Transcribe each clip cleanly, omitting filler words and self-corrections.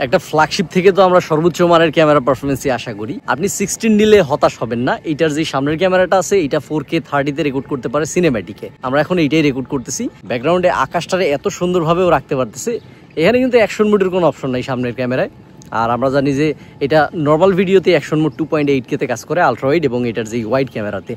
একটা ফ্ল্যাগশিপ থেকে তো আমরা সর্বোচ্চ মানের ক্যামেরা পারফরমেন্সই আশা করি। আপনি 16 নিলে হতাশ হবেন না। এইটার যে সামনের ক্যামেরাটা আছে এটা 4K 30 তে রেকর্ড করতে পারে সিনেম্যাটিকে। আমরা এখন এইটাই রেকর্ড করতেছি। ব্যাকগ্রাউন্ডে আকাশটারে এত সুন্দরভাবেও রাখতে পারতেছে। এখানে কিন্তু অ্যাকশন মোডের কোনো অপশন নাই সামনের ক্যামেরায়। আর আমরা জানি যে এটা নর্মাল ভিডিওতে অ্যাকশন মোড 2.8K তে কাজ করে আলট্রা ওয়াইড এবং এটার যে ওয়াইড ক্যামেরাতে।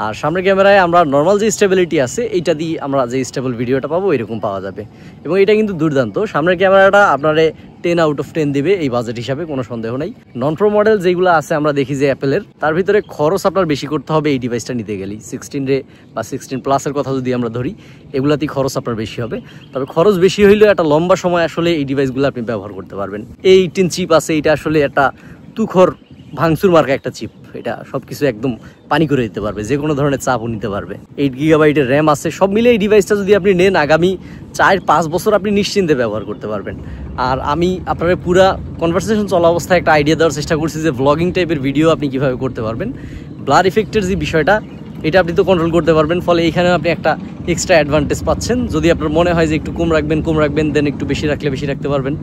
আর সামনের ক্যামেরায় আমরা নর্মাল যে স্টেবিলিটি আছে এইটা দিয়ে আমরা যে স্টেবল ভিডিওটা পাবো এরকম পাওয়া যাবে এবং এটা কিন্তু দুর্দান্ত। সামনের ক্যামেরাটা আপনারে 10 আউট অফ 10 দিবে এই বাজেট হিসাবে, কোনো সন্দেহ নাই। নন প্রো মডেল যেগুলো আছে আমরা দেখি যে অ্যাপেলের, তার ভিতরে খরচ আপনার বেশি করতে হবে এই ডিভাইসটা নিতে গেলেই। 16 রে বা 16 প্লাসের কথা যদি আমরা ধরি এগুলাতেই খরচ আপনার বেশি হবে। তবে খরচ বেশি হইলেও একটা লম্বা সময় আসলে এই ডিভাইসগুলো আপনি ব্যবহার করতে পারবেন। এই 18 চিপ আছে, এটা আসলে একটা তুখর ভাঙচুর মার্কা একটা চিপ। এটা সবকিছু একদম পানি করে দিতে পারবে, যে কোনো ধরনের চাপও নিতে পারবে। 8 GB র্যাম আছে। সব মিলে এই ডিভাইসটা যদি আপনি নেন আগামী 4-5 বছর আপনি নিশ্চিন্তে ব্যবহার করতে পারবেন। আর আমি আপনার পুরা কনভারসেশন চলা অবস্থায় একটা আইডিয়া দেওয়ার চেষ্টা করছি যে ব্লগিং টাইপের ভিডিও আপনি কিভাবে করতে পারবেন। ব্লার ইফেক্টের যে বিষয়টা এটা আপনি তো কন্ট্রোল করতে পারবেন, ফলে এখানে আপনি একটা এক্সট্রা অ্যাডভান্টেজ পাচ্ছেন। যদি আপনার মনে হয় যে একটু কম রাখবেন দেন একটু বেশি রাখলে বেশি রাখতে পারবেন।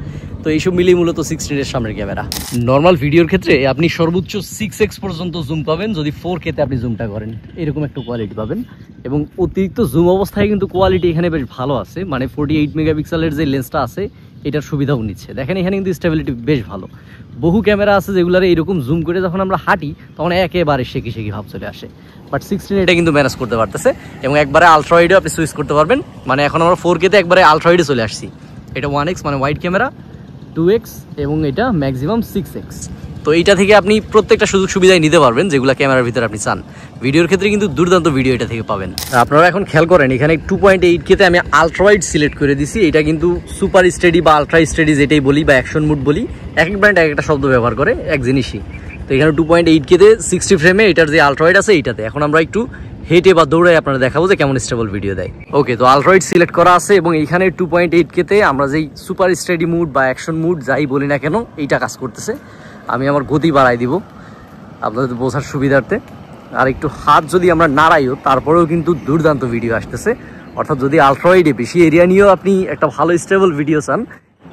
তো এইসব মিলিয়ে মূলত 16 এর সামনের ক্যামেরা। নর্মাল ভিডিওর ক্ষেত্রে আপনি সর্বোচ্চ 6x পর্যন্ত জুম পাবেন যদি 4K তে আপনি জুমটা করেন, এরকম একটা কোয়ালিটি পাবেন। এবং অতিরিক্ত জুম অবস্থায় কিন্তু কোয়ালিটি এখানে বেশ ভালো আছে, মানে 48 মেগাপিক্সেলের যে লেন্সটা আছে এটার সুবিধাও নিচ্ছে। দেখেন এখানে কিন্তু স্টেবিলিটি বেশ ভালো। বহু ক্যামেরা আছে যেগুলোর এইরকম জুম করে যখন আমরা হাঁটি তখন একেবারে শেকি ভাব চলে আসে, বাট 16 এটা কিন্তু ম্যানেজ করতে পারতেছে এবং একবারে আলট্রা ওয়াইডেও আপনি সুইচ করতে পারবেন। মানে এখন আমরা 4K তে একবারে আলট্রা ওয়াইডে চলে আসছি। এটা 1x মানে ওয়াইড ক্যামেরা, 2x এবং এটা ম্যাক্সিমাম 6x। তো এইটা থেকে আপনি প্রত্যেকটা সুযোগ সুবিধাই নিতে পারবেন যেগুলো ক্যামেরার ভিতরে আপনি চান। ভিডিওর ক্ষেত্রে কিন্তু দুর্দান্ত ভিডিও এটা থেকে পাবেন। আপনারা এখন খেয়াল করেন এখানে 2.8K তে আমি আলট্রা ওয়াইড সিলেক্ট করে দিছি। এটা কিন্তু সুপার স্টেডি বা আলট্রা স্টেডি যেটাই বলি বা অ্যাকশন মুড বলি, এক এক ব্র্যান্ড এক একটা শব্দ ব্যবহার করে এক জিনিসই। তো এখানে 2.8K তে 60 ফ্রেমে এটার যে আলট্রা ওয়াইড আছে এইটাতে। এখন আমরা একটু হেঁটে বা দৌড়াই আপনারা দেখাবো যে কেমন স্টেবল ভিডিও দেয়। ওকে, তো আলট্রা ওয়াইড সিলেক্ট করা আছে এবং এইখানে 2.8K তে আমরা যেই সুপার স্টেডি মুড বা অ্যাকশন মুড যাই বলি না কেন এইটা কাজ করতেছে। আমি আমার গতি বাড়াই দিব আপনাদের বোঝার সুবিধার্থে। আর একটু হাত যদি আমরা নাড়াইও তারপরেও কিন্তু দুর্দান্ত ভিডিও আসতেছে। অর্থাৎ যদি আলট্রা ওয়াইডে বেশি এরিয়া নিয়েও আপনি একটা ভালো স্টেবল ভিডিও চান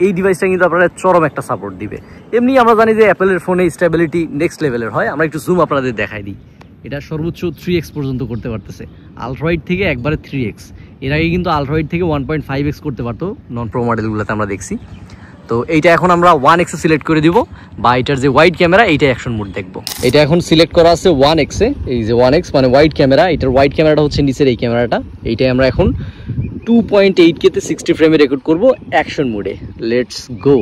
এই ডিভাইসটা কিন্তু আপনারা চরম একটা সাপোর্ট দিবে। এমনি আমরা জানি যে অ্যাপেলের ফোনে স্টেবিলিটি নেক্সট লেভেলের হয়। আমরা একটু জুম আপনাদের দেখাই দিই। এটা সর্বোচ্চ 3x পর্যন্ত করতে পারতেছে আলট্রা ওয়াইড থেকে, একবারে 3x। এর আগে কিন্তু আলট্রা ওয়াইড থেকে 1.5x করতে পারতো নন প্রো মডেলগুলোতে আমরা দেখছি। তো এইটা এখন আমরা 1x এ সিলেক্ট করে দিব, বা এটার যে ওয়াইড ক্যামেরা এইটা অ্যাকশন মোড দেখবো। এটা এখন সিলেক্ট করা আছে 1x এ, এই যে 1x মানে ওয়াইড ক্যামেরা। এটার ওয়াইড ক্যামেরাটা হচ্ছে নিচের এই ক্যামেরাটা। এইটাই আমরা এখন 2.8K তে 60 ফ্রেমে রেকর্ড করব অ্যাকশন মোডে। Let's go.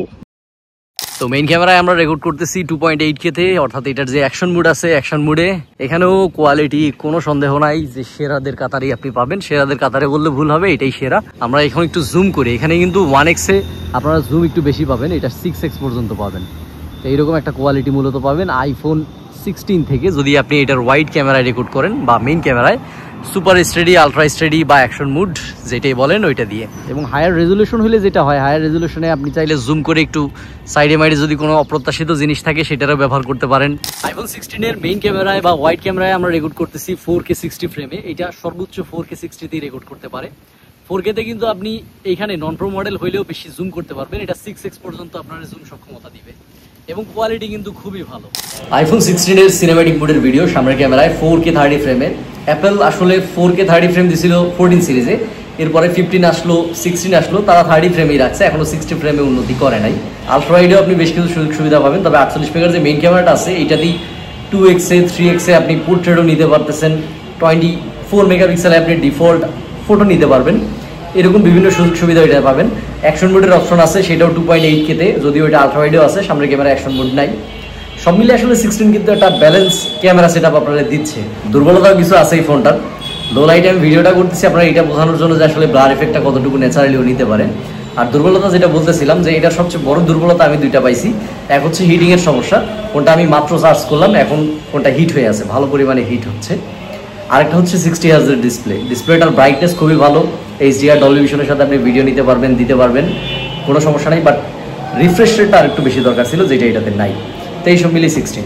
তো মেইন ক্যামেরায় আমরা রেকর্ড করতেছি 2.8K তে, অর্থাৎ এটার যে অ্যাকশন মোড আছে অ্যাকশন মোডে। এখানেও কোয়ালিটি কোনো সন্দেহ নাই যে সেরাদের কাতারেই আপনি পাবেন। সেরাদের কাতারে বললে ভুল হবে, এটাই সেরা। আমরা এখন একটু জুম করি। এখানে কিন্তু 1x এ আপনারা জুম একটু বেশি পাবেন, এটা 6x পর্যন্ত পাবেন। তো এইরকম একটা কোয়ালিটি মূলত পাবেন আইফোন 16 থেকে যদি আপনি এটার ওয়াইড ক্যামেরায় রেকর্ড করেন বা মেইন ক্যামেরায় সুপার স্টেডি, আলট্রা স্টেডি বা অ্যাকশন মুড যেটাই বলেন ওইটা দিয়ে। এবং হায়ার রেজুলেশন হলে যেটা হয়, হায়ার রেজুলেশনে আপনি চাইলে জুম করে একটু সাইডে মাইডে যদি কোনো অপ্রত্যাশিত জিনিস থাকে সেটারও ব্যবহার করতে পারেন। আইফোন 16 এর মেইন ক্যামেরায় বা ওয়াইড ক্যামেরায় আমরা রেকর্ড করতেছি 4K 60 ফ্রেমে। এটা সর্বোচ্চ 4K 60 তেই রেকর্ড করতে পারে। 4K তে কিন্তু আপনি এইখানে নন প্রো মডেল হইলেও বেশি জুম করতে পারবেন। এটা 6x পর্যন্ত আপনার জুম সক্ষমতা দিবে এবং কোয়ালিটি কিন্তু খুবই ভালো। আইফোন 16 এর সিনেম্যাটিক মোডের ভিডিও সামনের ক্যামেরায় 4K 30 ফ্রেমে। অ্যাপেল আসলে 4K 30 ফ্রেম দিছিল 14 সিরিজে, এরপরে 15 আসলো, 16 আসলো, তারা 30 ফ্রেমেই রাখছে, এখনো 60 ফ্রেমে উন্নতি করে নাই। আলট্রা ওয়াইডেও আপনি বেশ কিছু সুযোগ সুবিধা পাবেন। তবে 48 মেগার যে মেইন ক্যামেরাটা আছে এইটাতেই 2x এ 3x এ আপনি পোর্ট্রেটও নিতে পারতেছেন। 24 মেগাপিক্সেলে আপনি ডিফল্ট ফটো নিতে পারবেন। এরকম বিভিন্ন সুযোগ সুবিধা এটা পাবেন। অ্যাকশন মোডের অপশন আছে, সেটাও 2.8K তে, যদিও এটা আলট্রা ওয়াইডেও আছে। সামনের ক্যামেরা অ্যাকশন মোড নাই। সব মিলে আসলে 16 কিন্তু একটা ব্যালেন্স ক্যামেরা সেটআপ আপনাদের দিচ্ছে। দুর্বলতাও কিছু আছে এই ফোনটার। লো লাইটে আমি ভিডিওটা করতেছি আপনারা এটা বোঝানোর জন্য যে আসলে ব্লার এফেক্টটা কতটুকু ন্যাচারালিও নিতে পারে। আর দুর্বলতা যেটা বলতেছিলাম যে এটা সবচেয়ে বড় দুর্বলতা আমি দুইটা পাইছি। এক হচ্ছে হিটিং এর সমস্যা, কোনটা আমি মাত্র চার্জ করলাম এখন কোনটা হিট হয়ে আছে, ভালো পরিমাণে হিট হচ্ছে। আরেকটা হচ্ছে 60 Hz এর ডিসপ্লেটার ব্রাইটনেস খুবই ভালো। HDR ডলবি ভিশনের সাথে আপনি ভিডিও নিতে পারবেন, দিতে পারবেন, কোনো সমস্যা নেই। বাট রিফ্রেশ রেটটা আর একটু বেশি দরকার ছিল, যেটা এটাতে নাই। তো এইসব মিলিয়ে 16।